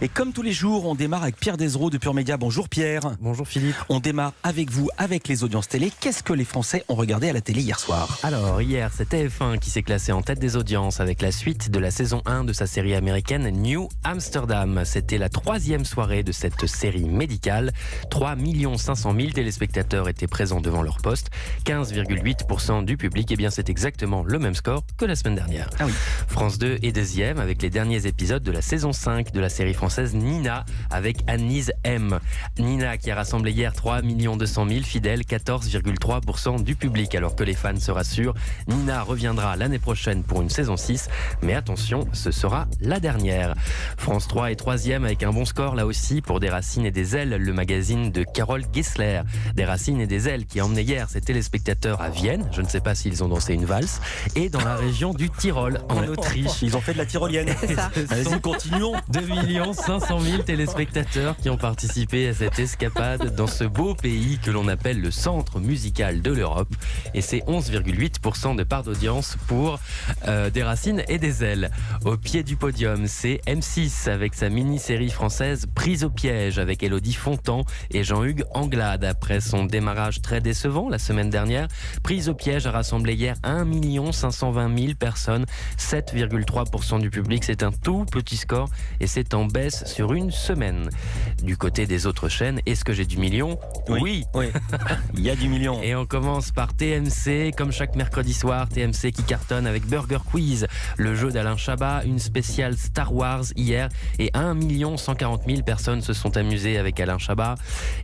Et comme tous les jours, on démarre avec Pierre Desreaux de Pure Média. Bonjour Pierre. Bonjour Philippe. On démarre avec vous, avec les audiences télé. Qu'est-ce que les Français ont regardé à la télé hier soir? Alors hier, c'est TF1 qui s'est classé en tête des audiences avec la suite de la saison 1 de sa série américaine New Amsterdam. C'était la 3e soirée de cette série médicale. 3 500 000 téléspectateurs étaient présents devant leur poste. 15,8% du public. Eh bien, c'est exactement le même score que la semaine dernière. Ah oui. France 2 est deuxième avec les derniers épisodes de la saison 5 de la série française Nina avec Annelise M. Nina qui a rassemblé hier 3 200 000 fidèles, 14,3% du public. Alors que les fans se rassurent, Nina reviendra l'année prochaine pour une saison 6. Mais attention, ce sera la dernière. France 3 est troisième avec un bon score là aussi pour Des Racines et des Ailes, le magazine de Carole Gessler. Des Racines et des Ailes qui a emmené hier ses téléspectateurs à Vienne. Je ne sais pas s'ils ont dansé une valse. Et dans la région du Tyrol, en Autriche. Ils ont fait de la tyrolienne. C'est ça. Allez-y, continuons. 2 500 000 téléspectateurs qui ont participé à cette escapade dans ce beau pays que l'on appelle le centre musical de l'Europe. Et c'est 11,8% de part d'audience pour Des Racines et des Ailes. Au pied du podium, c'est M6 avec sa mini-série française Prise au piège avec Élodie Fontan et Jean-Hugues Anglade. Après son démarrage très décevant la semaine dernière, Prise au piège a rassemblé hier 1 520 000 personnes, 7,3% du public. C'est un tout petit score et c'est en baisse sur une semaine. Du côté des autres chaînes, est-ce que j'ai du million? Oui. Il y a du million. Et on commence par TMC, comme chaque mercredi soir, TMC qui cartonne avec Burger Quiz, le jeu d'Alain Chabat, une spéciale Star Wars hier, et 1 140 000 personnes se sont amusées avec Alain Chabat.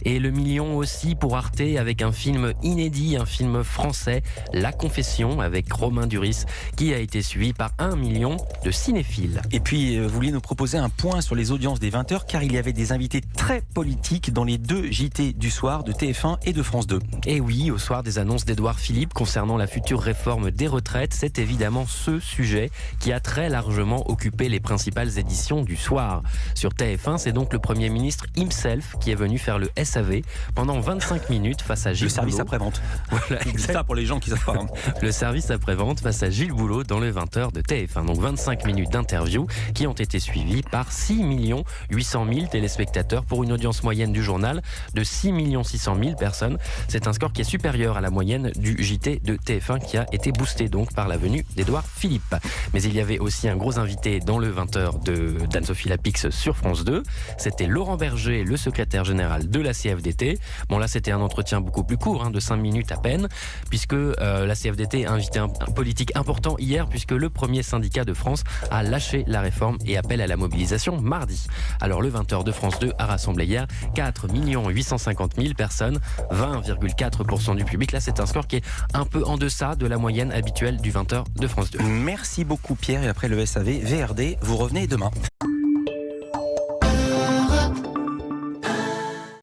Et le million aussi pour Arte avec un film inédit, un film français, La Confession, avec Romain Duris, qui a été suivi par 1 million de cinéphiles. Et puis, vous vouliez nous proposer un point sur les audiences des 20h, car il y avait des invités très politiques dans les 2 JT du soir de TF1 et de France 2. Et oui, au soir des annonces d'Édouard Philippe concernant la future réforme des retraites, c'est évidemment ce sujet qui a très largement occupé les principales éditions du soir. Sur TF1, c'est donc le Premier ministre himself qui est venu faire le SAV pendant 25 minutes face à Gilles Le service Boulot. après-vente. Voilà, C'est ça pour les gens qui savent pas. le service après-vente face à Gilles Boulot dans le 20h de TF1. Donc 25 minutes d'interview qui ont été suivies par 6 800 000 téléspectateurs pour une audience moyenne du journal de 6 600 000 personnes. C'est un score qui est supérieur à la moyenne du JT de TF1 qui a été boosté donc par la venue d'Édouard Philippe. Mais il y avait aussi un gros invité dans le 20h d'Anne-Sophie Lapix sur France 2. C'était Laurent Berger, le secrétaire général de la CFDT. Bon là c'était un entretien beaucoup plus court, de 5 minutes à peine, puisque la CFDT a invité un politique important hier, puisque le premier syndicat de France a lâché la réforme et appelle à la mobilisation mardi. Alors le 20h de France 2 a rassemblé hier 4 850 000 personnes, 20,4% du public. Là c'est un score qui est un peu en deçà de la moyenne habituelle du 20h de France 2. Merci beaucoup Pierre, et après le SAV, VRD, vous revenez demain.